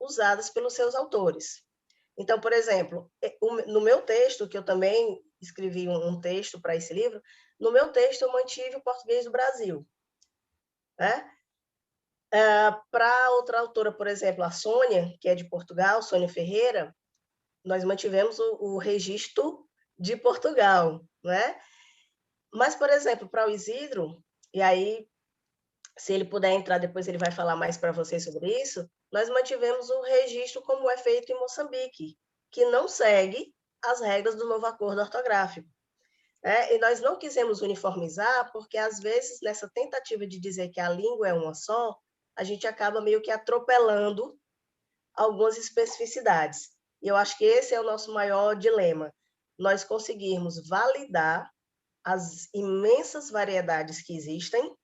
usadas pelos seus autores. Então, por exemplo, no meu texto, que eu também escrevi um texto para esse livro, no meu texto eu mantive o português do Brasil, né? Para outra autora, por exemplo, a Sônia, que é de Portugal, Sônia Ferreira, nós mantivemos o registro de Portugal, né? Mas, por exemplo, para o Isidro, e aí, se ele puder entrar depois, ele vai falar mais para vocês sobre isso, nós mantivemos o registro como é feito em Moçambique, que não segue as regras do novo acordo ortográfico. E nós não quisemos uniformizar, porque, às vezes, nessa tentativa de dizer que a língua é uma só, a gente acaba meio que atropelando algumas especificidades. E eu acho que esse é o nosso maior dilema. Nós conseguirmos validar as imensas variedades que existem,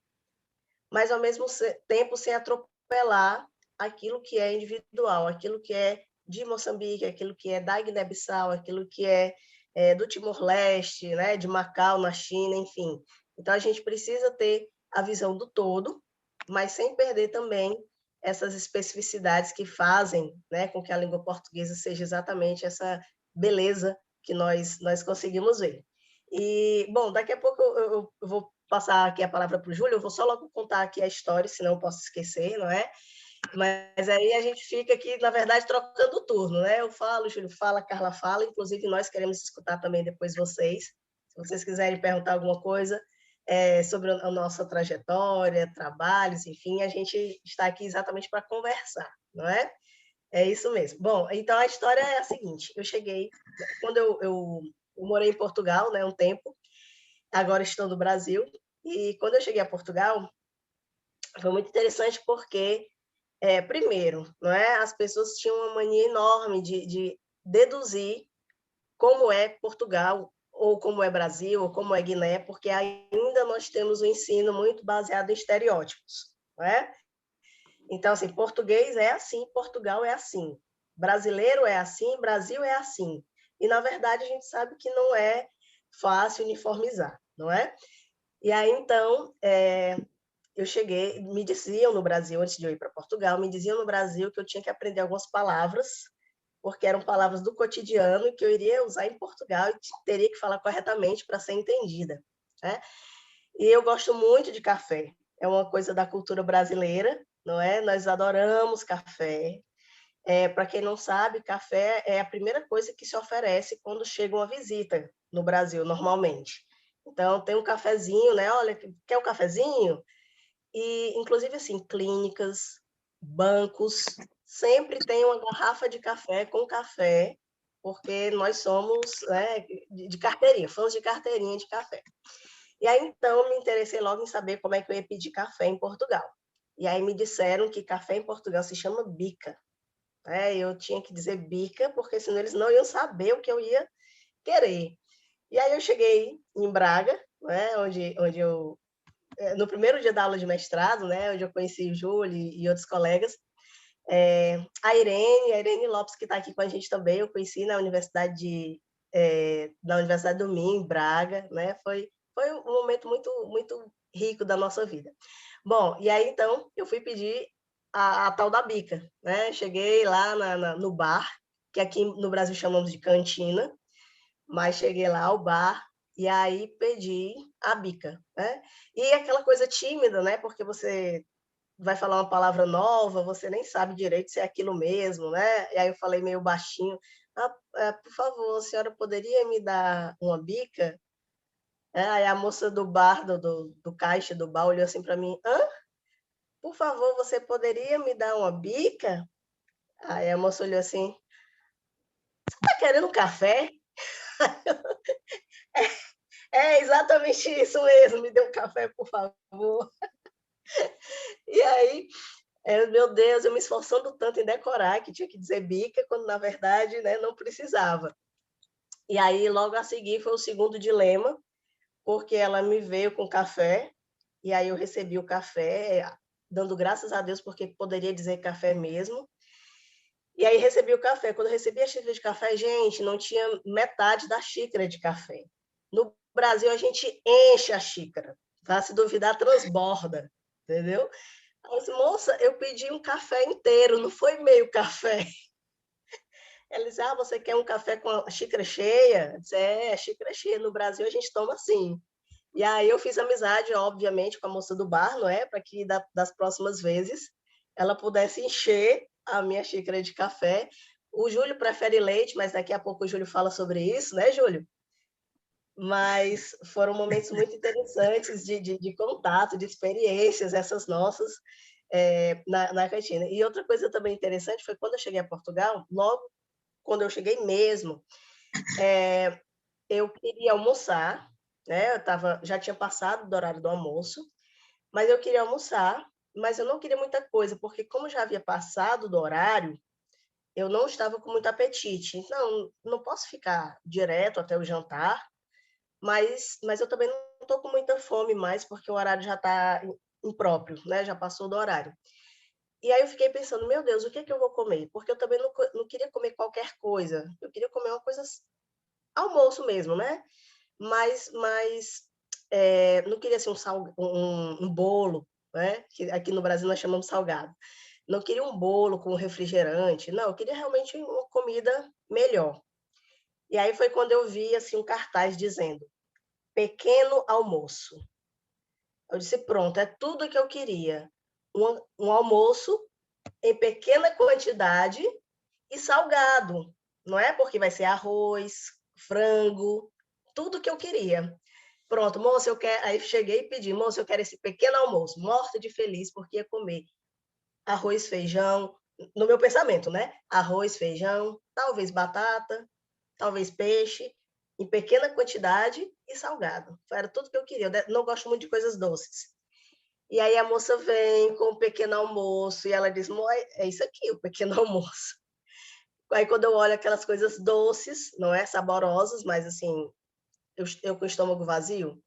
mas, ao mesmo tempo, sem atropelar aquilo que é individual, aquilo que é de Moçambique, aquilo que é da Guiné-Bissau, aquilo que é do Timor-Leste, né, de Macau, na China, enfim. Então, a gente precisa ter a visão do todo, mas sem perder também essas especificidades que fazem, né, com que a língua portuguesa seja exatamente essa beleza que nós conseguimos ver. E, bom, daqui a pouco eu vou passar aqui a palavra para o Júlio, eu vou só logo contar aqui a história, senão eu posso esquecer, não é? Mas aí a gente fica aqui, na verdade, trocando o turno, né? Eu falo, o Júlio fala, a Carla fala, inclusive nós queremos escutar também depois vocês. Se vocês quiserem perguntar alguma coisa sobre a nossa trajetória, trabalhos, enfim, a gente está aqui exatamente para conversar, não é? É isso mesmo. Bom, então a história é a seguinte: eu cheguei, quando eu morei em Portugal, né, um tempo, agora estou no Brasil, e quando eu cheguei a Portugal, foi muito interessante porque, primeiro, não é, as pessoas tinham uma mania enorme de deduzir como é Portugal, ou como é Brasil, ou como é Guiné, porque ainda nós temos um ensino muito baseado em estereótipos, não é? Então, assim, português é assim, Portugal é assim, brasileiro é assim, Brasil é assim. E, na verdade, a gente sabe que não é fácil uniformizar, não é? E aí, então, eu cheguei, me diziam no Brasil, antes de eu ir para Portugal, me diziam no Brasil que eu tinha que aprender algumas palavras, porque eram palavras do cotidiano e que eu iria usar em Portugal e teria que falar corretamente para ser entendida, né? E eu gosto muito de café, é uma coisa da cultura brasileira, não é? Nós adoramos café. Para quem não sabe, café é a primeira coisa que se oferece quando chega uma visita no Brasil, normalmente. Então, tem um cafezinho, né? Olha, quer um cafezinho? E, inclusive, assim, clínicas, bancos, sempre tem uma garrafa de café com café, porque nós somos, né, de carteirinha, fãs de carteirinha de café. E aí, então, eu me interessei logo em saber como é que eu ia pedir café em Portugal. E aí me disseram que café em Portugal se chama bica. Eu tinha que dizer bica, porque senão eles não iam saber o que eu ia querer. E aí eu cheguei em Braga, né, onde eu no primeiro dia da aula de mestrado, né, onde eu conheci o Júlio e outros colegas, a Irene Lopes, que está aqui com a gente também, eu conheci na Universidade do Minho, em Braga, né, foi um momento muito, muito rico da nossa vida. Bom, e aí, então, eu fui pedir a tal da bica, né, cheguei lá no bar, que aqui no Brasil chamamos de cantina, mas cheguei lá ao bar, e aí pedi a bica, né? E aquela coisa tímida, né? Porque você vai falar uma palavra nova, você nem sabe direito se é aquilo mesmo, né? E aí eu falei meio baixinho, por favor, a senhora poderia me dar uma bica? Aí a moça do bar, do caixa do bar, olhou assim para mim, por favor, você poderia me dar uma bica? Aí a moça olhou assim, você tá querendo um café? É exatamente isso mesmo, me dê um café, por favor. E aí, meu Deus, eu me esforçando tanto em decorar que tinha que dizer bica, quando na verdade, né, não precisava. E aí, logo a seguir, foi o segundo dilema, porque ela me veio com café, e aí eu recebi o café, dando graças a Deus, porque poderia dizer café mesmo. E aí recebi o café. Quando eu recebi a xícara de café, gente, não tinha metade da xícara de café. No Brasil, a gente enche a xícara, tá? Se duvidar, transborda, entendeu? Aí eu disse, moça, eu pedi um café inteiro, não foi meio café. Ela disse, ah, você quer um café com a xícara cheia? Eu disse, xícara cheia. No Brasil a gente toma assim. E aí eu fiz amizade, obviamente, com a moça do bar, não é? Para que das próximas vezes ela pudesse encher a minha xícara de café. O Júlio prefere leite, mas daqui a pouco o Júlio fala sobre isso, né, Júlio? Mas foram momentos muito interessantes de contato, de experiências, essas nossas, na cantina. E outra coisa também interessante foi quando eu cheguei a Portugal, logo quando eu cheguei mesmo, eu queria almoçar, né? Já tinha passado do horário do almoço, mas eu queria almoçar, mas eu não queria muita coisa, porque como já havia passado do horário, eu não estava com muito apetite. Então, não posso ficar direto até o jantar, mas eu também não estou com muita fome mais, porque o horário já está impróprio, né? Já passou do horário. E aí eu fiquei pensando, meu Deus, o que é que eu vou comer? Porque eu também não queria comer qualquer coisa. Eu queria comer uma coisa almoço mesmo, né? Mas não queria ser um bolo, né? Que aqui no Brasil nós chamamos salgado. Não queria um bolo com refrigerante, não, eu queria realmente uma comida melhor. E aí foi quando eu vi assim um cartaz dizendo pequeno almoço. Eu disse, pronto, é tudo que eu queria. Um almoço em pequena quantidade e salgado, não é? Porque vai ser arroz, frango, tudo que eu queria. Pronto, moça, eu quero. Aí cheguei e pedi, moça, eu quero esse pequeno almoço, morta de feliz, porque ia comer arroz, feijão, no meu pensamento, né? Arroz, feijão, talvez batata, talvez peixe, em pequena quantidade e salgado. Era tudo que eu queria. Eu não gosto muito de coisas doces. E aí a moça vem com um pequeno almoço e ela diz: é isso aqui, o pequeno almoço. Aí quando eu olho aquelas coisas doces, não é saborosas, mas assim, eu com o estômago vazio,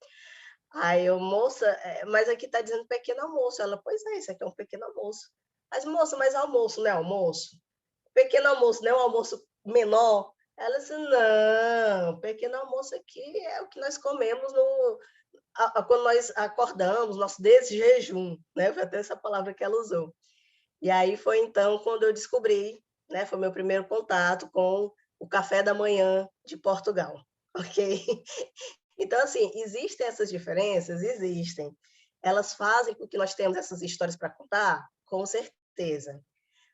aí eu, moça, mas aqui tá dizendo pequeno almoço. Ela, pois é, isso aqui é um pequeno almoço. Mas, moça, mas almoço não é almoço? Pequeno almoço não é um almoço menor? Ela disse, não, pequeno almoço aqui é o que nós comemos quando nós acordamos, nosso desjejum, né? Foi até essa palavra que ela usou. E aí foi então quando eu descobri, né? Foi meu primeiro contato com o café da manhã de Portugal, ok? Então, assim, existem essas diferenças? Existem. Elas fazem com que nós tenhamos essas histórias para contar? Com certeza.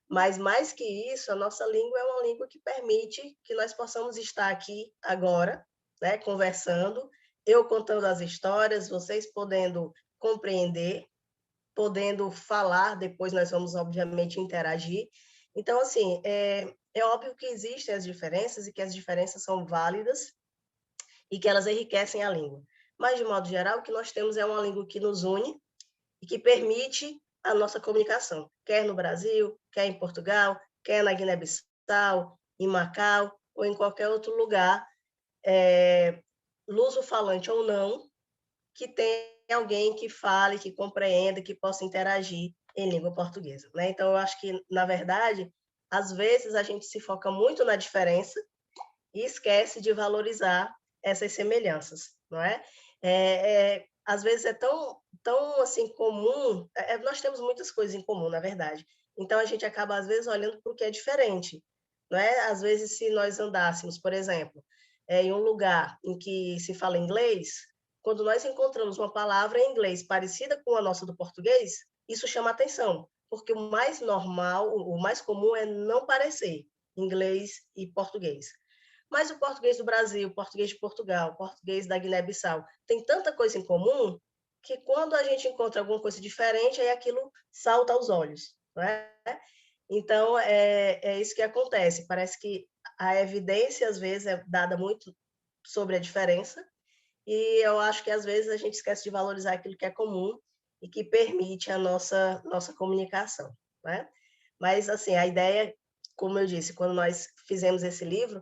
Mas, mais que isso, a nossa língua é uma língua que permite que nós possamos estar aqui agora, né, conversando, eu contando as histórias, vocês podendo compreender, podendo falar, depois nós vamos, obviamente, interagir. Então, assim, é óbvio que existem as diferenças e que as diferenças são válidas, e que elas enriquecem a língua. Mas, de modo geral, o que nós temos é uma língua que nos une e que permite a nossa comunicação, quer no Brasil, quer em Portugal, quer na Guiné-Bissau, em Macau ou em qualquer outro lugar, luso-falante ou não, que tenha alguém que fale, que compreenda, que possa interagir em língua portuguesa. Né? Então, eu acho que, na verdade, às vezes a gente se foca muito na diferença e esquece de valorizar essas semelhanças, não é? Às vezes é tão assim comum, nós temos muitas coisas em comum, na verdade. Então a gente acaba às vezes olhando para o que é diferente, não é? Às vezes se nós andássemos, por exemplo, em um lugar em que se fala inglês, quando nós encontramos uma palavra em inglês parecida com a nossa do português, isso chama atenção, porque o mais normal, o mais comum é não parecer inglês e português. Mas o português do Brasil, o português de Portugal, o português da Guiné-Bissau, tem tanta coisa em comum que quando a gente encontra alguma coisa diferente, aí aquilo salta aos olhos, não é? Então, é isso que acontece. Parece que a evidência, às vezes, é dada muito sobre a diferença, e eu acho que, às vezes, a gente esquece de valorizar aquilo que é comum e que permite a nossa comunicação, né? Mas, assim, a ideia, como eu disse, quando nós fizemos esse livro,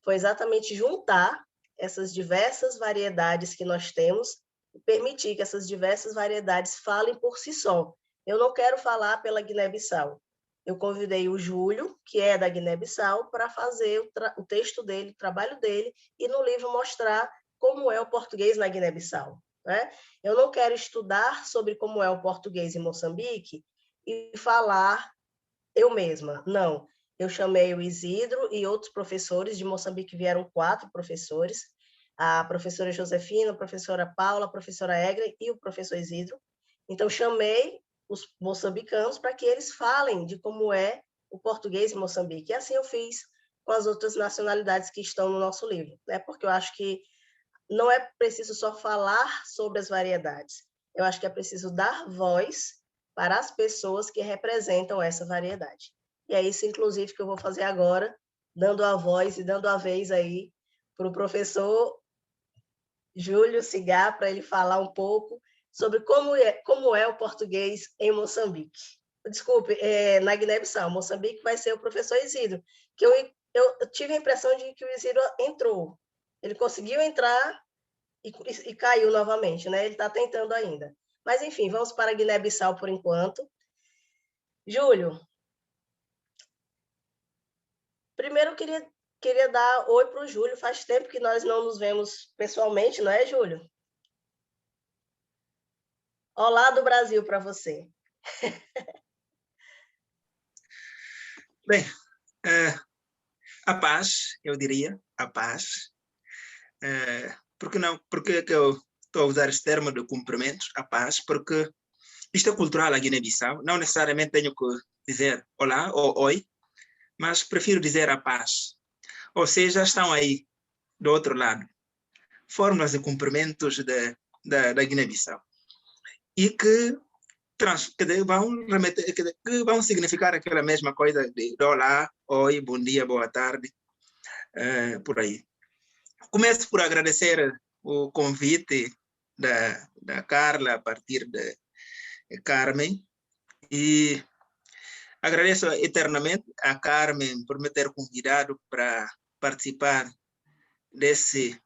foi exatamente juntar essas diversas variedades que nós temos e permitir que essas diversas variedades falem por si só. Eu não quero falar pela Guiné-Bissau. Eu convidei o Júlio, que é da Guiné-Bissau, para fazer o texto dele, o trabalho dele, e no livro mostrar como é o português na Guiné-Bissau. Né? Eu não quero estudar sobre como é o português em Moçambique, e falar eu mesma. Não, eu chamei o Isidro e outros professores, de Moçambique vieram 4 professores, a professora Josefina, a professora Paula, a professora Egra e o professor Isidro. Então, chamei os moçambicanos para que eles falem de como é o português em Moçambique. E assim eu fiz com as outras nacionalidades que estão no nosso livro, né? Porque eu acho que não é preciso só falar sobre as variedades. Eu acho que é preciso dar voz para as pessoas que representam essa variedade. E é isso, inclusive, que eu vou fazer agora, dando a voz e dando a vez aí para o professor Júlio Cigar, para ele falar um pouco sobre como é o português em Moçambique. Desculpe, na Guiné-Bissau, Moçambique vai ser o professor Isidro, que eu tive a impressão de que o Isidro entrou. Ele conseguiu entrar e caiu novamente, né? Ele está tentando ainda. Mas, enfim, vamos para a Guiné-Bissau por enquanto. Júlio, primeiro eu queria dar oi para o Júlio. Faz tempo que nós não nos vemos pessoalmente, não é, Júlio? Olá do Brasil para você. Bem, a paz, eu diria, a paz. Por que não? Porque que eu estou a usar este termo de cumprimentos, a paz? Porque isto é cultural a Guiné-Bissau. Não necessariamente tenho que dizer olá ou oi, mas prefiro dizer a paz. Ou seja, estão aí do outro lado fórmulas de cumprimentos da Guiné-Bissau e que vão significar aquela mesma coisa de olá, oi, bom dia, boa tarde, por aí. Começo por agradecer o convite da Carla a partir de Carmen e agradeço eternamente a Carmen por me ter convidado para participar desse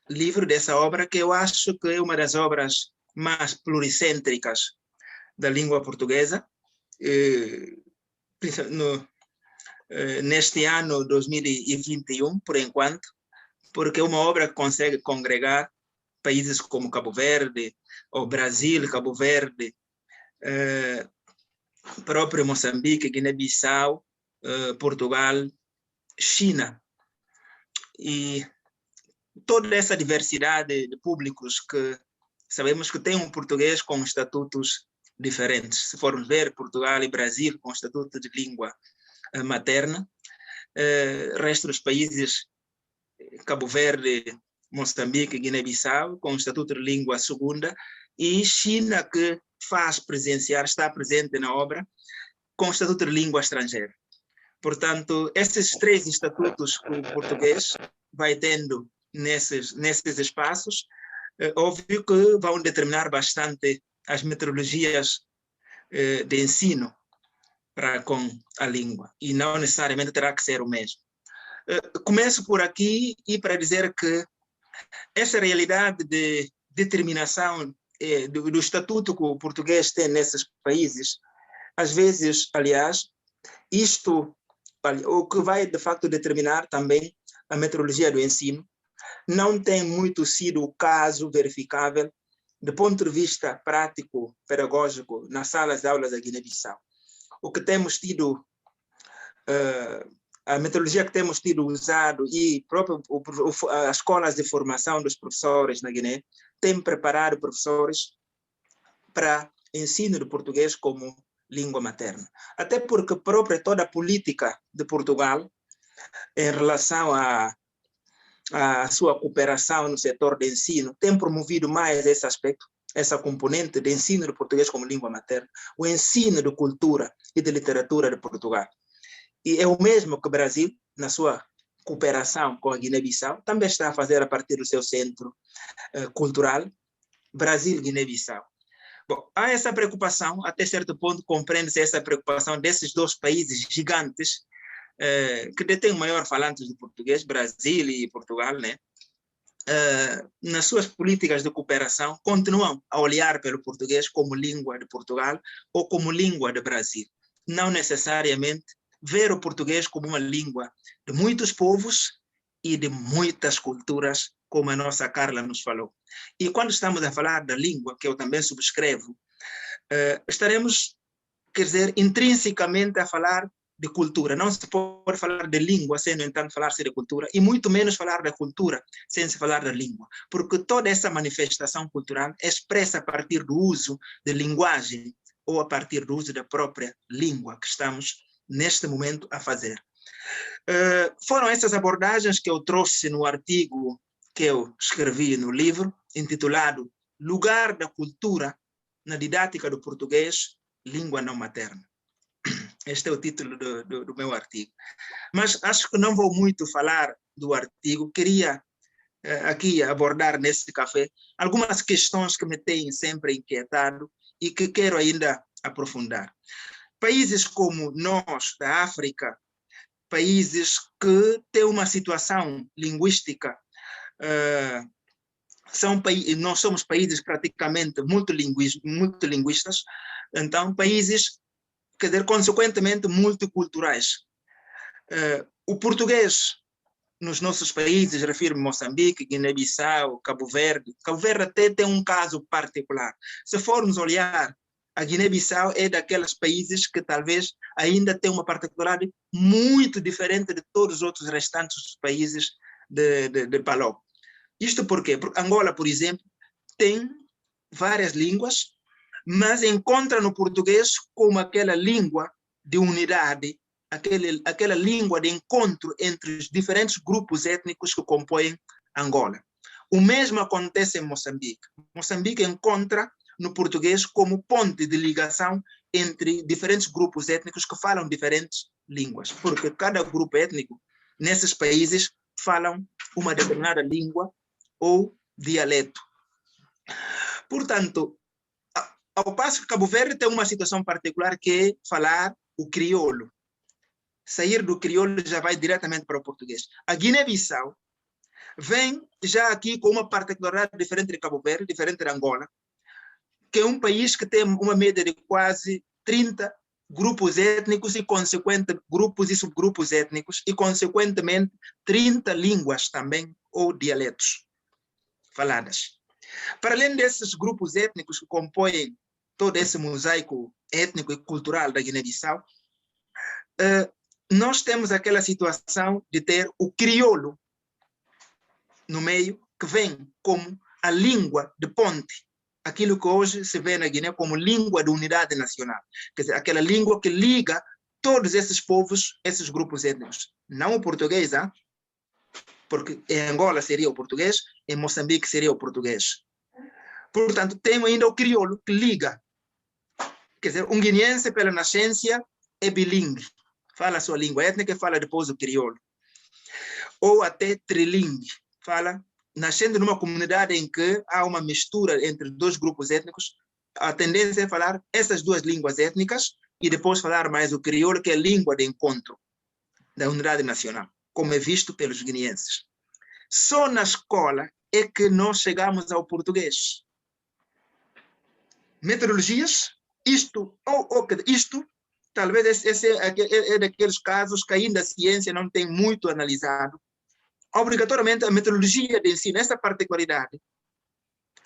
livro, dessa obra, que eu acho que é uma das obras mais pluricêntricas da língua portuguesa. Neste ano 2021, por enquanto, porque é uma obra que consegue congregar países como Cabo Verde, ou Brasil, Cabo Verde, próprio Moçambique, Guiné-Bissau, Portugal, China. E toda essa diversidade de públicos que sabemos que tem um português com estatutos diferentes. Se formos ver Portugal e Brasil com estatuto de língua materna, resto dos países, Cabo Verde, Moçambique, Guiné-Bissau, com estatuto de língua segunda, e China, que faz presenciar, está presente na obra, com estatuto de língua estrangeira. Portanto, esses 3 estatutos que o português vai tendo nesses espaços, óbvio que vão determinar bastante as metodologias de ensino para com a língua, e não necessariamente terá que ser o mesmo. Começo por aqui e para dizer que essa realidade de determinação do estatuto que o português tem nesses países, às vezes, aliás, isto o que vai de facto determinar também a metodologia do ensino, não tem muito sido o caso verificável do ponto de vista prático, pedagógico, nas salas de aulas da Guiné-Bissau. O que temos tido, a metodologia que temos tido usado e próprio as escolas de formação dos professores na Guiné têm preparado professores para ensino do português como língua materna. Até porque própria toda a política de Portugal em relação à sua cooperação no setor de ensino tem promovido mais esse aspecto, essa componente de ensino do português como língua materna, o ensino de cultura e de literatura de Portugal. E é o mesmo que o Brasil, na sua cooperação com a Guiné-Bissau, também está a fazer a partir do seu centro cultural, Brasil-Guiné-Bissau. Bom, há essa preocupação, até certo ponto compreende-se essa preocupação desses 2 países gigantes que detêm maior falantes de português, Brasil e Portugal, né? Nas suas políticas de cooperação, continuam a olhar pelo português como língua de Portugal ou como língua do Brasil. Não necessariamente ver o português como uma língua de muitos povos e de muitas culturas, como a nossa Carla nos falou. E quando estamos a falar da língua, que eu também subscrevo, estaremos quer dizer, intrinsecamente a falar de cultura. Não se pode falar de língua sem, no entanto, falar-se de cultura, e muito menos falar da cultura sem se falar da língua, porque toda essa manifestação cultural é expressa a partir do uso de linguagem ou a partir do uso da própria língua que estamos, neste momento, a fazer. Foram essas abordagens que eu trouxe no artigo que eu escrevi no livro, intitulado Lugar da Cultura na Didática do Português, Língua Não Materna. Este é o título do meu artigo. Mas acho que não vou muito falar do artigo. Queria aqui abordar nesse café algumas questões que me têm sempre inquietado e que quero ainda aprofundar. Países como nós, da África, países que têm uma situação linguística, nós somos países praticamente multilinguistas, então países, quer dizer, consequentemente multiculturais. O português nos nossos países, refiro-me a Moçambique, Guiné-Bissau, Cabo Verde. Cabo Verde até tem um caso particular. Se formos olhar, a Guiné-Bissau é daqueles países que talvez ainda tem uma particularidade muito diferente de todos os outros restantes países de PALOP. Isto por quê? Porque Angola, por exemplo, tem várias línguas, mas encontra no português como aquela língua de unidade, aquela língua de encontro entre os diferentes grupos étnicos que compõem Angola. O mesmo acontece em Moçambique. Moçambique encontra no português como ponte de ligação entre diferentes grupos étnicos que falam diferentes línguas, porque cada grupo étnico nesses países falam uma determinada língua ou dialeto. Portanto, ao passo que Cabo Verde tem uma situação particular que é falar o crioulo. Sair do crioulo já vai diretamente para o português. A Guiné-Bissau vem já aqui com uma particularidade diferente de Cabo Verde, diferente de Angola, que é um país que tem uma média de quase 30 grupos étnicos e grupos e subgrupos étnicos e, consequentemente, 30 línguas também ou dialetos faladas. Para além desses grupos étnicos que compõem todo esse mosaico étnico e cultural da Guiné-Bissau, nós temos aquela situação de ter o crioulo no meio, que vem como a língua de ponte, aquilo que hoje se vê na Guiné como língua de unidade nacional, quer dizer, aquela língua que liga todos esses povos, esses grupos étnicos. Não o português, porque em Angola seria o português, em Moçambique seria o português. Portanto, tem ainda o crioulo que liga. Quer dizer, um guineense pela nascença é bilingue, fala a sua língua étnica e fala depois o crioulo. Ou até trilingue, fala, nascendo numa comunidade em que há uma mistura entre dois grupos étnicos, a tendência é falar essas duas línguas étnicas e depois falar mais o crioulo, que é a língua de encontro da unidade nacional, como é visto pelos guineenses. Só na escola é que nós chegamos ao português. Metodologias, isto talvez esse é daqueles casos que ainda a ciência não tem muito analisado. Obrigatoriamente a metodologia de ensino, essa particularidade,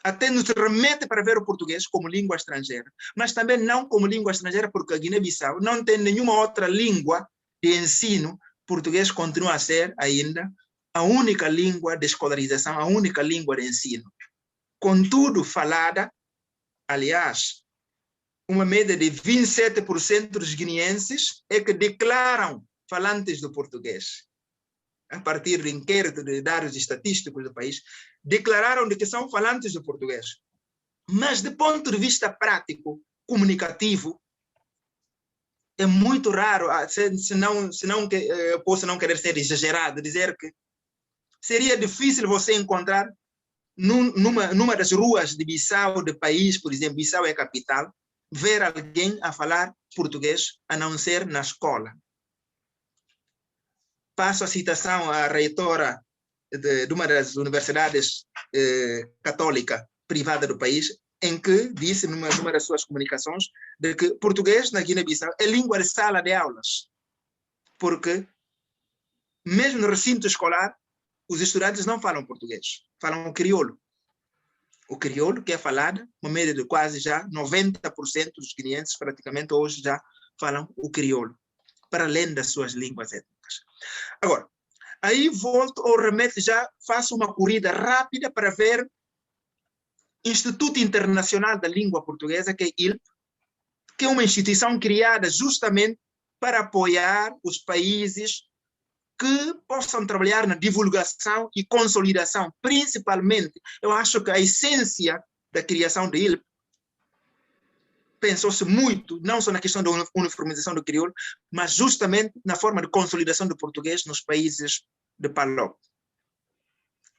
até nos remete para ver o português como língua estrangeira, mas também não como língua estrangeira, porque a Guiné-Bissau não tem nenhuma outra língua de ensino. Português continua a ser ainda a única língua de escolarização, a única língua de ensino. Contudo, falada, aliás, uma média de 27% dos guineenses é que declaram falantes do português. A partir do inquérito de dados estatísticos do país, declararam de que são falantes do português. Mas, do ponto de vista prático, comunicativo, é muito raro, eu posso não querer ser exagerado, dizer que seria difícil você encontrar numa das ruas de Bissau, de país, por exemplo, Bissau é a capital, ver alguém a falar português, a não ser na escola. Passo a citação à reitora de uma das universidades católicas privadas do país, em que disse numa das suas comunicações de que português na Guiné-Bissau é língua de sala de aulas, porque mesmo no recinto escolar os estudantes não falam português, falam crioulo. O crioulo, que é falado, uma média de quase já 90% dos guineenses praticamente hoje já falam o crioulo, para além das suas línguas étnicas. Agora, aí volto ou remeto, já faço uma corrida rápida para ver Instituto Internacional da Língua Portuguesa, que é ILP, que é uma instituição criada justamente para apoiar os países que possam trabalhar na divulgação e consolidação. Principalmente, eu acho que a essência da criação do ILP pensou-se muito, não só na questão da uniformização do crioulo, mas justamente na forma de consolidação do português nos países de PALOP.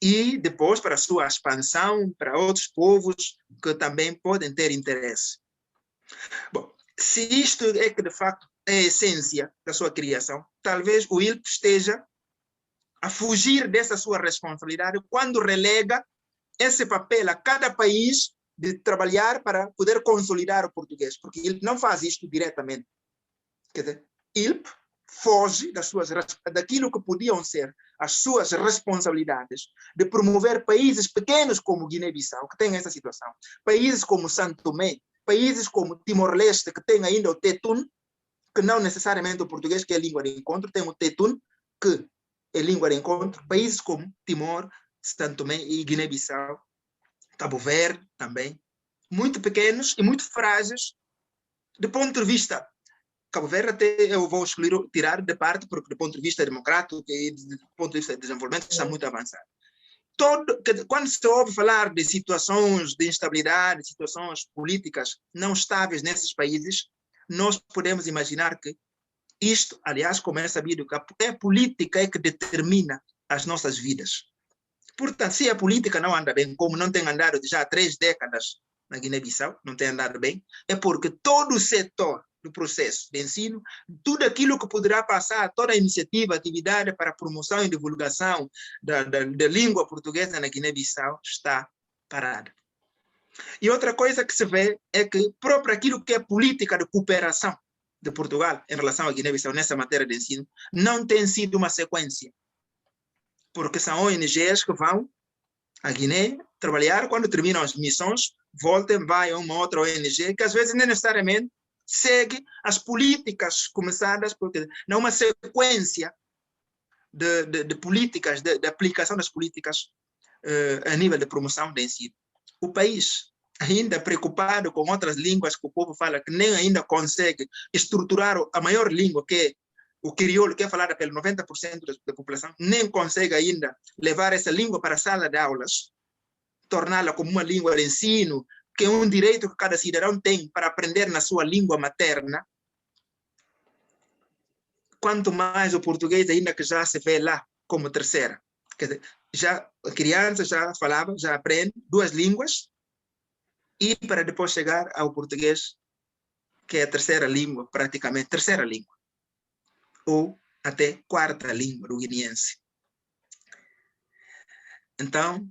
E depois para a sua expansão para outros povos que também podem ter interesse. Bom, se isto é que de facto é a essência da sua criação, talvez o ILP esteja a fugir dessa sua responsabilidade quando relega esse papel a cada país de trabalhar para poder consolidar o português, porque ILP não faz isto diretamente. Quer dizer, ILP foge daquilo que podiam ser as suas responsabilidades de promover países pequenos como Guiné-Bissau, que têm essa situação, países como Santo Tomé, países como Timor-Leste, que tem ainda o Tetun, que não necessariamente o português, que é a língua de encontro, tem o Tetun, que é língua de encontro, países como Timor, Santo Tomé e Guiné-Bissau, Cabo Verde também, muito pequenos e muito frágeis, do ponto de vista, Cabo Verde até eu vou tirar de parte, porque do ponto de vista democrático e do ponto de vista de desenvolvimento está muito avançado. Quando se ouve falar de situações de instabilidade, situações políticas não estáveis nesses países, nós podemos imaginar que isto, aliás, como é sabido, que é a política é que determina as nossas vidas. Portanto, se a política não anda bem, como não tem andado já há 3 décadas na Guiné-Bissau, não tem andado bem, é porque todo o setor do processo de ensino, tudo aquilo que poderá passar, toda a iniciativa, atividade para a promoção e divulgação da língua portuguesa na Guiné-Bissau está parada. E outra coisa que se vê é que próprio aquilo que é política de cooperação de Portugal em relação à Guiné-Bissau nessa matéria de ensino não tem sido uma sequência. Porque são ONGs que vão à Guiné trabalhar, quando terminam as missões, voltam, vai a uma outra ONG, que às vezes nem necessariamente segue as políticas começadas, porque não é uma sequência de políticas, de aplicação das políticas a nível de promoção de ensino. O país, ainda preocupado com outras línguas que o povo fala, que nem ainda consegue estruturar a maior língua, que é o crioulo, que é falada pelo 90% da população, nem consegue ainda levar essa língua para a sala de aulas, torná-la como uma língua de ensino, que é um direito que cada cidadão tem para aprender na sua língua materna, quanto mais o português ainda que já se vê lá como terceira. Quer dizer, já a criança já falava, já aprende 2 línguas, e para depois chegar ao português, que é a terceira língua, praticamente terceira língua, ou até 4ª língua do guineense. Então,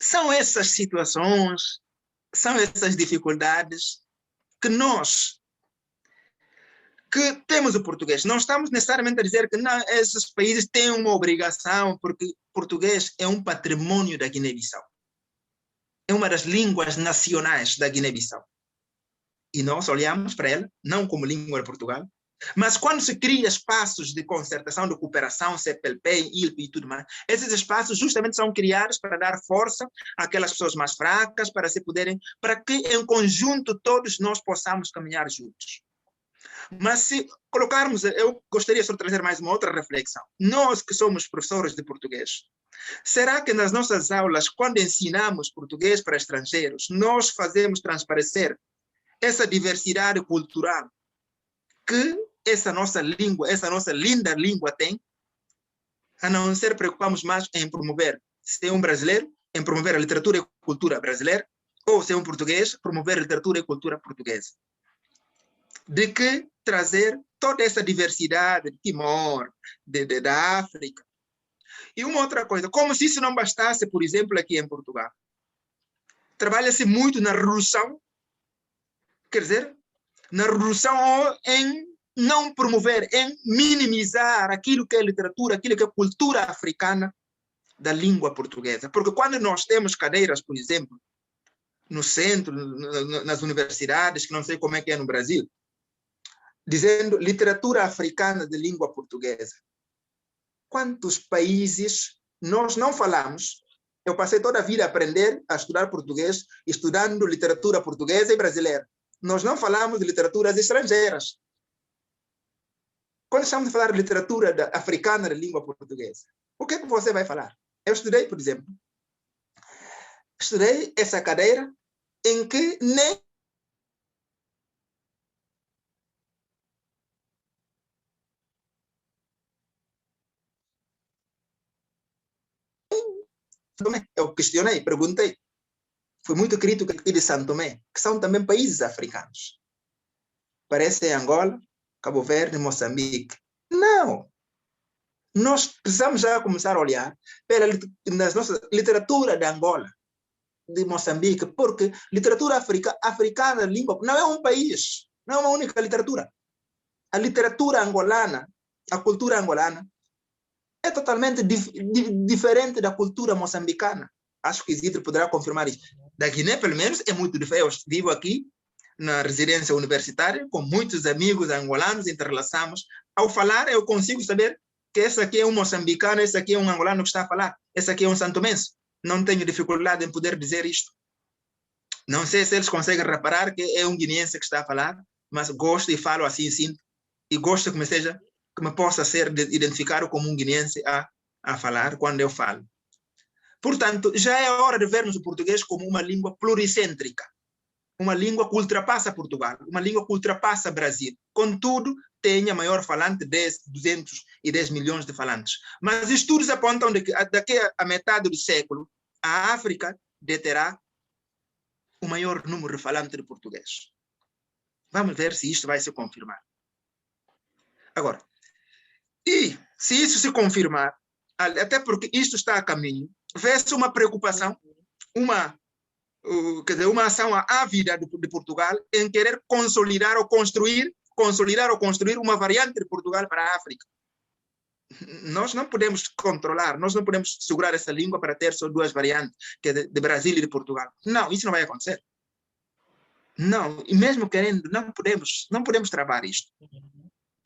são essas situações, são essas dificuldades que nós, que temos o português, não estamos necessariamente a dizer que não, esses países têm uma obrigação, porque português é um patrimônio da Guiné-Bissau. É uma das línguas nacionais da Guiné-Bissau. E nós olhamos para ela, não como língua de Portugal, mas quando se cria espaços de concertação, de cooperação, CPLP, ILP e tudo mais, esses espaços justamente são criados para dar força àquelas pessoas mais fracas, para que em conjunto todos nós possamos caminhar juntos. Mas se colocarmos, eu gostaria só de trazer mais uma outra reflexão. Nós que somos professores de português, será que nas nossas aulas, quando ensinamos português para estrangeiros, nós fazemos transparecer essa diversidade cultural que essa nossa língua, essa nossa linda língua tem, a não ser preocupamos mais em promover, se é um brasileiro, em promover a literatura e cultura brasileira, ou se é um português, promover a literatura e cultura portuguesa. De que trazer toda essa diversidade de Timor, da África. E uma outra coisa, como se isso não bastasse, por exemplo, aqui em Portugal. Trabalha-se muito na redução, quer dizer, na redução ou em não promover, em minimizar aquilo que é literatura, aquilo que é cultura africana, da língua portuguesa. Porque quando nós temos cadeiras, por exemplo, no centro, nas universidades, que não sei como é que é no Brasil, dizendo literatura africana de língua portuguesa. Quantos países nós não falamos? Eu passei toda a vida a aprender a estudar português, estudando literatura portuguesa e brasileira. Nós não falamos de literaturas estrangeiras. Quando estamos a falar de literatura africana de língua portuguesa, o que é que você vai falar? Eu estudei, por exemplo, estudei essa cadeira em que nem eu questionei, perguntei. Fui muito crítico aqui de São Tomé, que são também países africanos. Parece Angola, Cabo Verde, Moçambique. Não! Nós precisamos já começar a olhar nas nossas literatura de Angola, de Moçambique, porque literatura africana, língua, não é um país, não é uma única literatura. A literatura angolana, a cultura angolana, é totalmente diferente da cultura moçambicana. Acho que Isidro poderá confirmar isso. Da Guiné, pelo menos, é muito diferente. Eu vivo aqui, na residência universitária, com muitos amigos angolanos, interrelaçamos. Ao falar, eu consigo saber que esse aqui é um moçambicano, esse aqui é um angolano que está a falar, esse aqui é um santomense. Não tenho dificuldade em poder dizer isto. Não sei se eles conseguem reparar que é um guineense que está a falar, mas gosto e falo assim, sinto. E gosto que me possa ser identificado como um guineense a falar quando eu falo. Portanto, já é hora de vermos o português como uma língua pluricêntrica, uma língua que ultrapassa Portugal, uma língua que ultrapassa Brasil. Contudo, tem a maior falante, 210 milhões de falantes. Mas estudos apontam que daqui a metade do século, a África deterá o maior número de falantes de português. Vamos ver se isto vai se confirmar. Agora, e se isso se confirmar, até porque isto está a caminho, vê-se uma preocupação, quer dizer, uma ação ávida de Portugal em querer consolidar ou construir uma variante de Portugal para a África. Nós não podemos controlar, nós não podemos segurar essa língua para ter só duas variantes, que é de Brasil e de Portugal. Não, isso não vai acontecer. Não, e mesmo querendo, não podemos travar isto.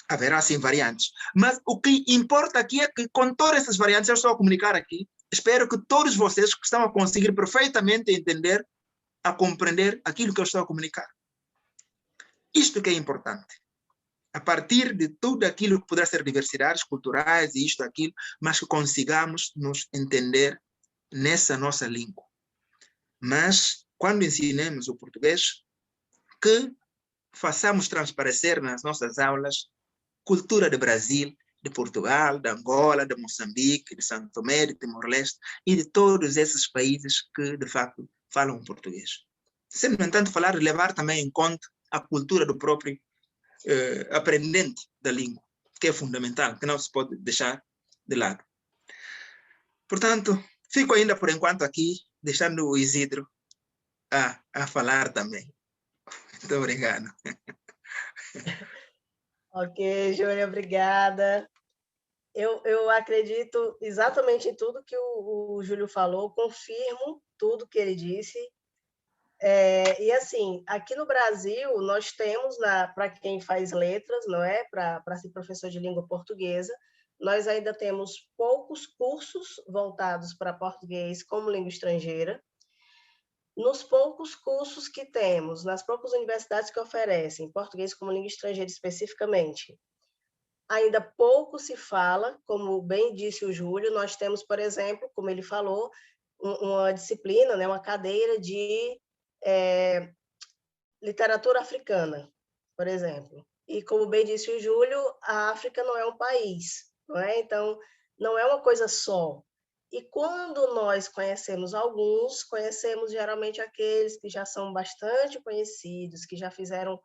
Haverá sim variantes. Mas o que importa aqui é que com todas essas variantes, eu estou a comunicar aqui, espero que todos vocês que estão a conseguir perfeitamente entender, a compreender aquilo que eu estou a comunicar. Isto que é importante. A partir de tudo aquilo que poderá ser diversidades culturais e isto, aquilo, mas que consigamos nos entender nessa nossa língua. Mas, quando ensinemos o português, que façamos transparecer nas nossas aulas cultura do Brasil, de Portugal, de Angola, de Moçambique, de São Tomé, de Timor-Leste e de todos esses países que, de facto, falam português. Sem, no entanto, levar também em conta a cultura do próprio aprendente da língua, que é fundamental, que não se pode deixar de lado. Portanto, fico ainda por enquanto aqui, deixando o Isidro a falar também. Muito obrigado. Ok, Júlia, obrigada. Eu acredito exatamente em tudo que o Júlio falou, confirmo tudo que ele disse. E assim, aqui no Brasil, nós temos, para quem faz letras, não é? Para ser professor de língua portuguesa, nós ainda temos poucos cursos voltados para português como língua estrangeira. Nos poucos cursos que temos, nas poucas universidades que oferecem português como língua estrangeira especificamente, ainda pouco se fala, como bem disse o Júlio, nós temos, por exemplo, como ele falou, uma disciplina, né, uma cadeira de literatura africana, por exemplo. E como bem disse o Júlio, a África não é um país, não é? Então, não é uma coisa só. E quando nós conhecemos alguns, conhecemos geralmente aqueles que já são bastante conhecidos, que já fizeram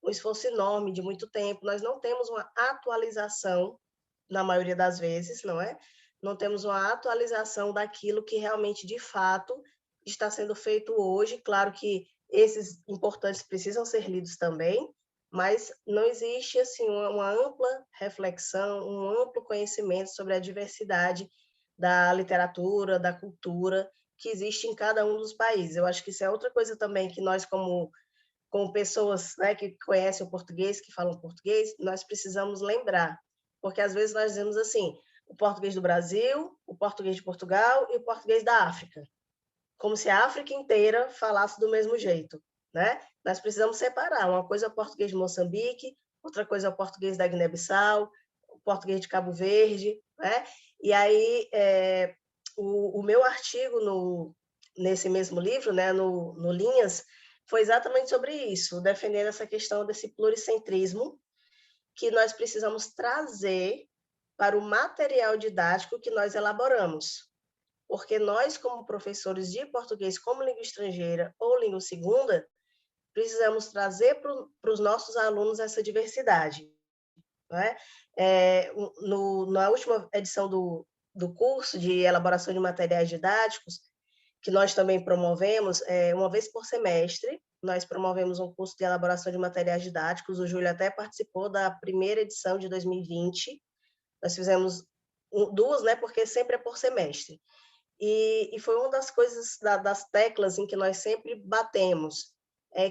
um esforço enorme de muito tempo. Nós não temos uma atualização, na maioria das vezes, não é? Não temos uma atualização daquilo que realmente, de fato, está sendo feito hoje. Claro que esses importantes precisam ser lidos também, mas não existe assim uma ampla reflexão, um amplo conhecimento sobre a diversidade da literatura, da cultura que existe em cada um dos países. Eu acho que isso é outra coisa também que nós, como pessoas, né, que conhecem o português, que falam português, nós precisamos lembrar, porque às vezes nós dizemos assim, o português do Brasil, o português de Portugal e o português da África, como se a África inteira falasse do mesmo jeito, né? Nós precisamos separar, uma coisa é o português de Moçambique, outra coisa é o português da Guiné-Bissau, o português de Cabo Verde, né? E aí, o meu artigo nesse mesmo livro, né, no Linhas, foi exatamente sobre isso, defendendo essa questão desse pluricentrismo que nós precisamos trazer para o material didático que nós elaboramos. Porque nós, como professores de português como língua estrangeira ou língua segunda, precisamos trazer para os nossos alunos essa diversidade. Não é? Na última edição do curso de elaboração de materiais didáticos, que nós também promovemos, uma vez por semestre, nós promovemos um curso de elaboração de materiais didáticos, o Júlio até participou da primeira edição de 2020, nós fizemos duas, né, porque sempre é por semestre. E foi uma das coisas, das teclas em que nós sempre batemos,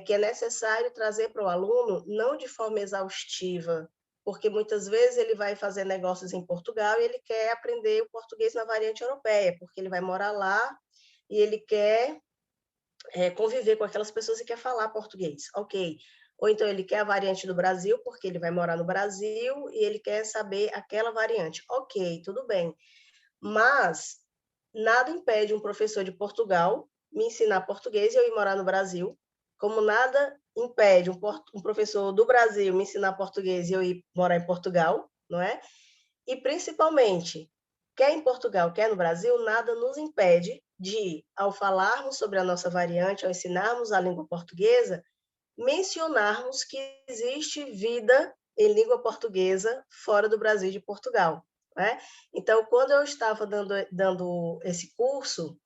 que é necessário trazer para o aluno, não de forma exaustiva, porque muitas vezes ele vai fazer negócios em Portugal e ele quer aprender o português na variante europeia, porque ele vai morar lá e ele quer conviver com aquelas pessoas e quer falar português. Ok. Ou então ele quer a variante do Brasil, porque ele vai morar no Brasil e ele quer saber aquela variante. Ok, tudo bem. Mas nada impede um professor de Portugal me ensinar português e eu ir morar no Brasil, como nada impede um professor do Brasil me ensinar português e eu ir morar em Portugal, não é? E, principalmente, quer em Portugal, quer no Brasil, nada nos impede de, ao falarmos sobre a nossa variante, ao ensinarmos a língua portuguesa, mencionarmos que existe vida em língua portuguesa fora do Brasil e de Portugal. Né? Então, quando eu estava dando esse curso,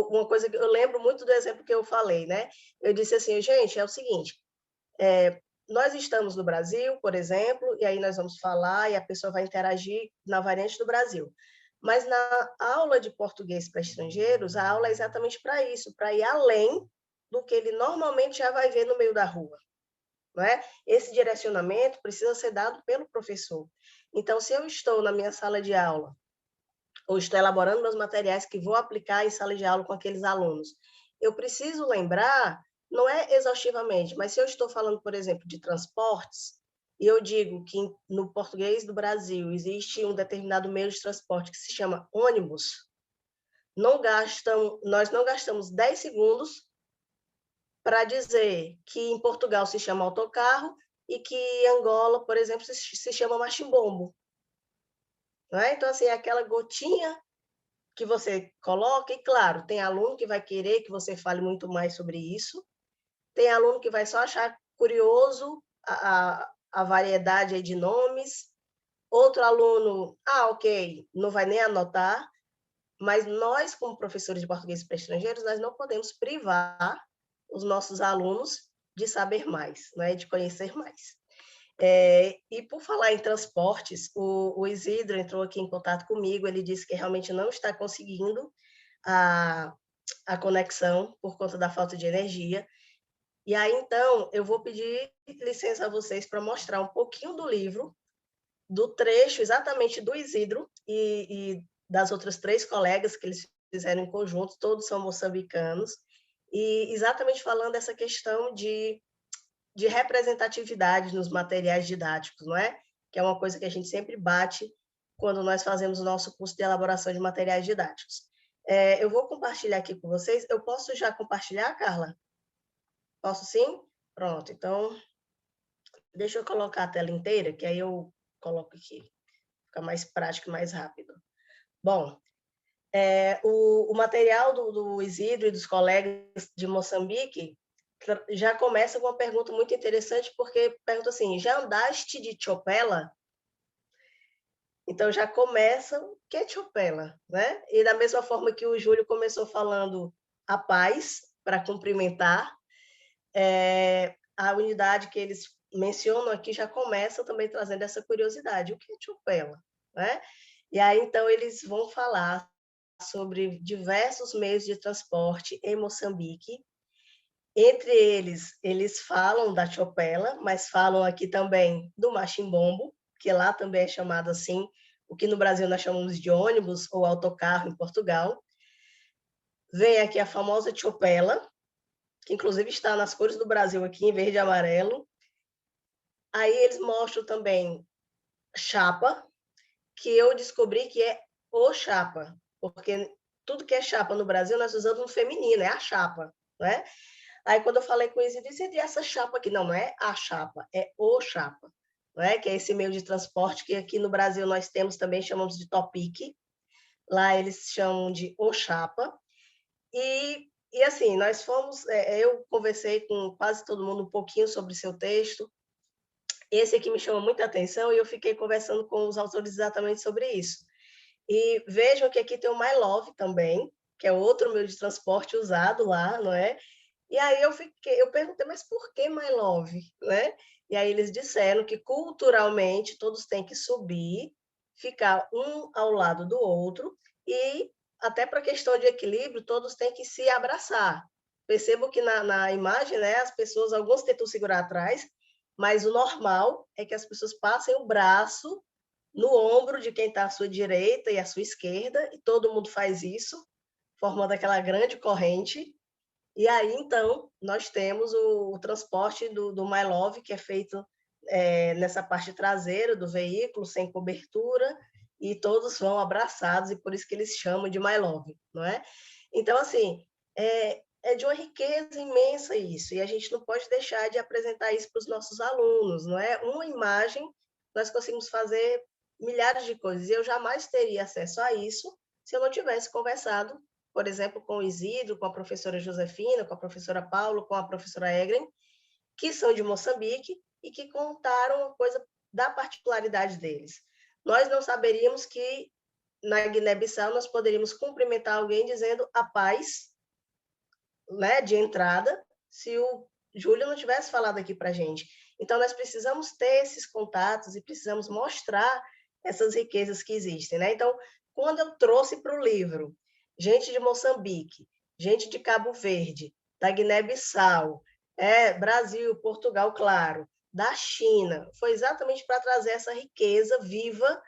uma coisa que eu lembro muito do exemplo que eu falei, né? Eu disse assim, gente, é o seguinte, nós estamos no Brasil, por exemplo, e aí nós vamos falar e a pessoa vai interagir na variante do Brasil. Mas na aula de português para estrangeiros, a aula é exatamente para isso, para ir além do que ele normalmente já vai ver no meio da rua. Não é? Esse direcionamento precisa ser dado pelo professor. Então, se eu estou na minha sala de aula, ou estou elaborando meus materiais que vou aplicar em sala de aula com aqueles alunos, eu preciso lembrar, não é exaustivamente, mas se eu estou falando, por exemplo, de transportes, e eu digo que no português do Brasil existe um determinado meio de transporte que se chama ônibus, nós não gastamos 10 segundos para dizer que em Portugal se chama autocarro e que em Angola, por exemplo, se chama machimbombo. Não é? Então, assim, é aquela gotinha que você coloca, e claro, tem aluno que vai querer que você fale muito mais sobre isso, tem aluno que vai só achar curioso a variedade aí de nomes, outro aluno, ok, não vai nem anotar, mas nós, como professores de português para estrangeiros, nós não podemos privar os nossos alunos de saber mais, né, de conhecer mais. E por falar em transportes, o Isidro entrou aqui em contato comigo, ele disse que realmente não está conseguindo a conexão por conta da falta de energia. E aí, então, eu vou pedir licença a vocês para mostrar um pouquinho do livro, do trecho exatamente do Isidro e das outras 3 colegas que eles fizeram em conjunto, todos são moçambicanos, e exatamente falando dessa questão de representatividade nos materiais didáticos, não é? Que é uma coisa que a gente sempre bate quando nós fazemos o nosso curso de elaboração de materiais didáticos. Eu vou compartilhar aqui com vocês. Eu posso já compartilhar, Carla? Posso sim? Pronto, então, deixa eu colocar a tela inteira, que aí eu coloco aqui. Fica mais prático e mais rápido. Bom, o material do Isidro e dos colegas de Moçambique já começa com uma pergunta muito interessante, porque pergunta assim, já andaste de chopela? Então, já começa o que é chopela, né? E da mesma forma que o Júlio começou falando a paz, para cumprimentar, a unidade que eles mencionam aqui já começa também trazendo essa curiosidade, o que é chopela, né? E aí, então, eles vão falar sobre diversos meios de transporte em Moçambique. Entre eles, eles falam da chopela, mas falam aqui também do machimbombo, que lá também é chamado assim, o que no Brasil nós chamamos de ônibus ou autocarro em Portugal. Vem aqui a famosa chopela, que inclusive está nas cores do Brasil aqui, em verde e amarelo. Aí eles mostram também chapa, que eu descobri que é o chapa, porque tudo que é chapa no Brasil nós usamos no feminino, é a chapa, né? Aí quando eu falei com eles, eu disse, e essa chapa aqui? Não, não é a chapa, é o chapa, né? Que é esse meio de transporte que aqui no Brasil nós temos também, chamamos de topique, lá eles chamam de o chapa. E assim, nós fomos, eu conversei com quase todo mundo um pouquinho sobre seu texto, esse aqui me chamou muita atenção e eu fiquei conversando com os autores exatamente sobre isso. E vejam que aqui tem o My Love também, que é outro meio de transporte usado lá, não é? E aí eu perguntei, mas por que My Love, né? E aí eles disseram que culturalmente todos têm que subir, ficar um ao lado do outro e até para a questão de equilíbrio, todos têm que se abraçar. Percebo que na imagem, né, as pessoas, alguns tentam segurar atrás, mas o normal é que as pessoas passem o braço no ombro de quem está à sua direita e à sua esquerda, e todo mundo faz isso, formando aquela grande corrente. E aí, então, nós temos o transporte do My Love, que é feito nessa parte traseira do veículo, sem cobertura, e todos vão abraçados, e por isso que eles chamam de My Love, não é? Então, assim, é de uma riqueza imensa isso, e a gente não pode deixar de apresentar isso para os nossos alunos, não é? Uma imagem, nós conseguimos fazer milhares de coisas, e eu jamais teria acesso a isso se eu não tivesse conversado, por exemplo, com o Isidro, com a professora Josefina, com a professora Paulo, com a professora Egren, que são de Moçambique e que contaram uma coisa da particularidade deles. Nós não saberíamos que na Guiné-Bissau nós poderíamos cumprimentar alguém dizendo a paz, né, de entrada, se o Júlio não tivesse falado aqui para a gente. Então, nós precisamos ter esses contatos e precisamos mostrar essas riquezas que existem, né? Então, quando eu trouxe para o livro gente de Moçambique, gente de Cabo Verde, da Guiné-Bissau, Brasil, Portugal, claro, da China, foi exatamente para trazer essa riqueza viva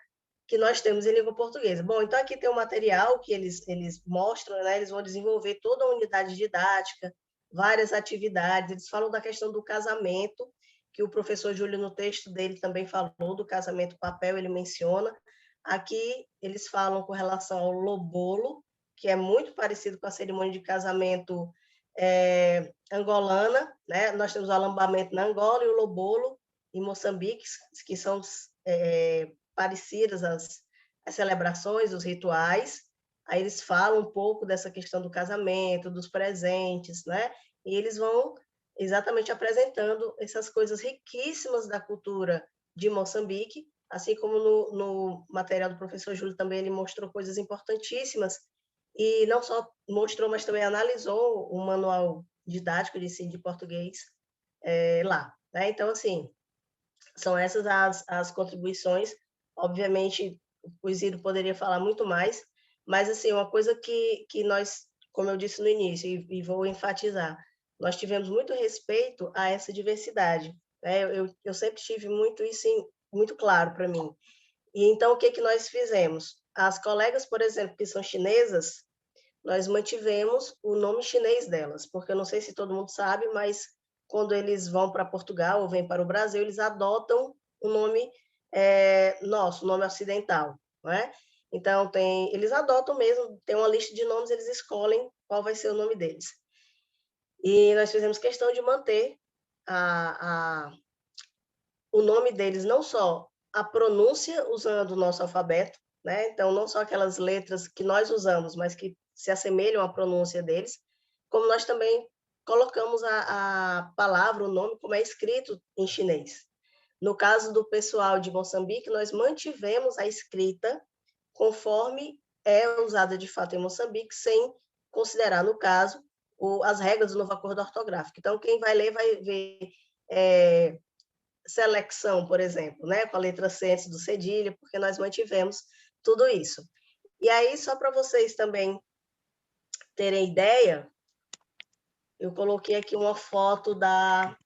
que nós temos em língua portuguesa. Bom, então aqui tem um material que eles mostram, né? Eles vão desenvolver toda a unidade didática, várias atividades, eles falam da questão do casamento, que o professor Júlio, no texto dele, também falou do casamento papel, ele menciona. Aqui eles falam com relação ao lobolo, que é muito parecido com a cerimônia de casamento angolana, né? Nós temos o alambamento na Angola e o lobolo em Moçambique, que são parecidas as celebrações, os rituais. Aí eles falam um pouco dessa questão do casamento, dos presentes, né? E eles vão exatamente apresentando essas coisas riquíssimas da cultura de Moçambique, assim como no material do professor Júlio também ele mostrou coisas importantíssimas, e não só mostrou, mas também analisou o manual didático de ensino de português lá, né? Então, assim, são essas as contribuições. Obviamente, o Isidro poderia falar muito mais, mas, assim, uma coisa que nós, como eu disse no início, e vou enfatizar, nós tivemos muito respeito a essa diversidade, né? Eu sempre tive muito isso muito claro para mim. E então, o que nós fizemos? As colegas, por exemplo, que são chinesas, nós mantivemos o nome chinês delas, porque eu não sei se todo mundo sabe, mas quando eles vão para Portugal ou vêm para o Brasil, eles adotam o nome nosso, o nome ocidental, não é? Então, eles adotam mesmo, tem uma lista de nomes, eles escolhem qual vai ser o nome deles. E nós fizemos questão de manter o nome deles, não só a pronúncia usando o nosso alfabeto, né? Então, não só aquelas letras que nós usamos, mas que se assemelham à pronúncia deles, como nós também colocamos a palavra, o nome, como é escrito em chinês. No caso do pessoal de Moçambique, nós mantivemos a escrita conforme é usada de fato em Moçambique, sem considerar, no caso, as regras do novo acordo ortográfico. Então, quem vai ler vai ver selecção, por exemplo, né, com a letra C antes do cedilha, porque nós mantivemos tudo isso. E aí, só para vocês também terem ideia, eu coloquei aqui uma foto da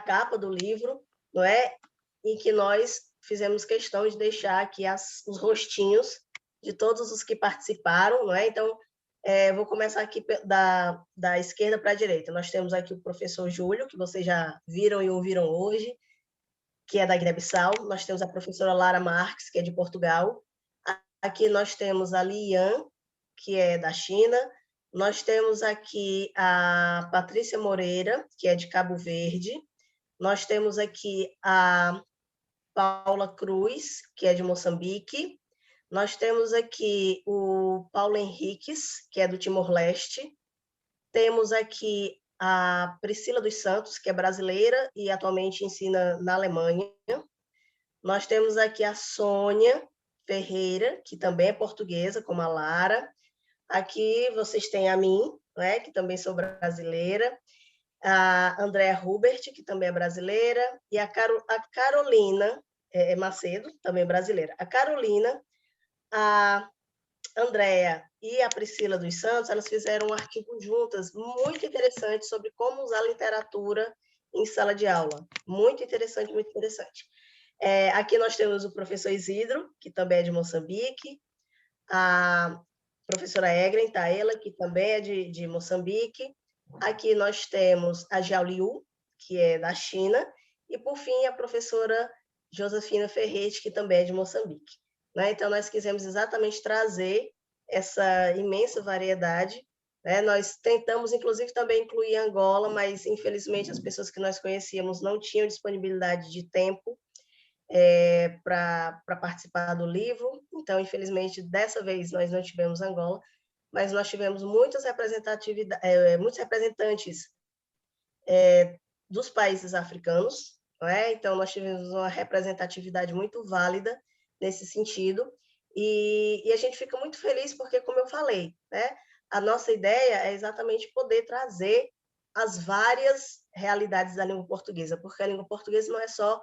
capa do livro, não é? Em que nós fizemos questão de deixar aqui os rostinhos de todos os que participaram, não é? Então, vou começar aqui da esquerda para a direita. Nós temos aqui o professor Júlio, que vocês já viram e ouviram hoje, que é da Guiné-Bissau. Nós temos a professora Lara Marques, que é de Portugal. Aqui nós temos a Lian, que é da China. Nós temos aqui a Patrícia Moreira, que é de Cabo Verde. Nós temos aqui a Paula Cruz, que é de Moçambique. Nós temos aqui o Paulo Henriques, que é do Timor-Leste. Temos aqui a Priscila dos Santos, que é brasileira e atualmente ensina na Alemanha. Nós temos aqui a Sônia Ferreira, que também é portuguesa, como a Lara. Aqui vocês têm a mim, né, que também sou brasileira, a Andréa Hubert, que também é brasileira, e a Carolina Macedo, também brasileira. A Carolina, a Andréa e a Priscila dos Santos, elas fizeram um artigo juntas, muito interessante, sobre como usar literatura em sala de aula. Muito interessante, muito interessante. Aqui nós temos o professor Isidro, que também é de Moçambique, a professora Egren Taela, que também é de Moçambique. Aqui nós temos a Jiao Liu, que é da China, e, por fim, a professora Josefina Ferretti, que também é de Moçambique. Né? Então, nós quisemos exatamente trazer essa imensa variedade. Né? Nós tentamos, inclusive, também incluir Angola, mas, infelizmente, as pessoas que nós conhecíamos não tinham disponibilidade de tempo para participar do livro. Então, infelizmente, dessa vez nós não tivemos Angola, mas nós tivemos muitos representantes dos países africanos, não é? Então, nós tivemos uma representatividade muito válida nesse sentido, e a gente fica muito feliz porque, como eu falei, né, a nossa ideia é exatamente poder trazer as várias realidades da língua portuguesa, porque a língua portuguesa não é só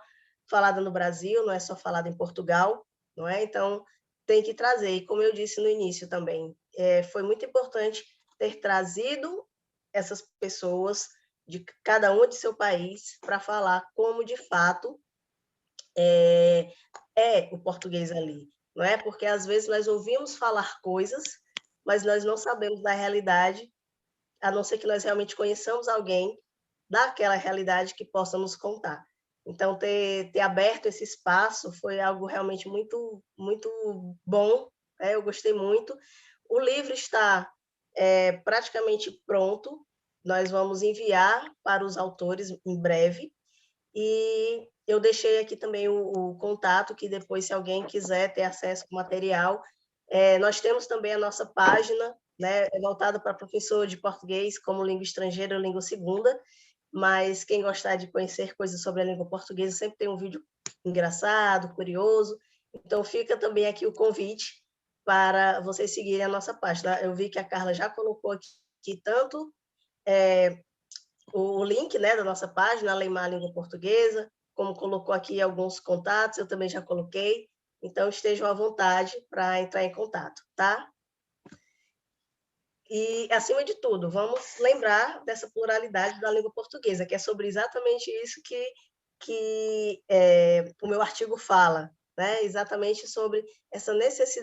falada no Brasil, não é só falada em Portugal, não é? Então, tem que trazer. E como eu disse no início também, foi muito importante ter trazido essas pessoas de cada um de seu país para falar como, de fato, é o português ali, não é? Porque, às vezes, nós ouvimos falar coisas, mas nós não sabemos da realidade, a não ser que nós realmente conheçamos alguém daquela realidade que possa nos contar. Então, ter aberto esse espaço foi algo realmente muito, muito bom, né? Eu gostei muito. O livro está praticamente pronto, nós vamos enviar para os autores em breve, e eu deixei aqui também o contato, que depois, se alguém quiser ter acesso ao material, nós temos também a nossa página, né, voltada para professor de português como língua estrangeira ou língua segunda, mas quem gostar de conhecer coisas sobre a língua portuguesa sempre tem um vídeo engraçado, curioso, então fica também aqui o convite para vocês seguirem a nossa página. Eu vi que a Carla já colocou aqui tanto o link, né, da nossa página, Alemar Língua Portuguesa, como colocou aqui alguns contatos, eu também já coloquei, então estejam à vontade para entrar em contato, tá? E, acima de tudo, vamos lembrar dessa pluralidade da língua portuguesa, que é sobre exatamente isso que o meu artigo fala, né? Exatamente sobre essa necessidade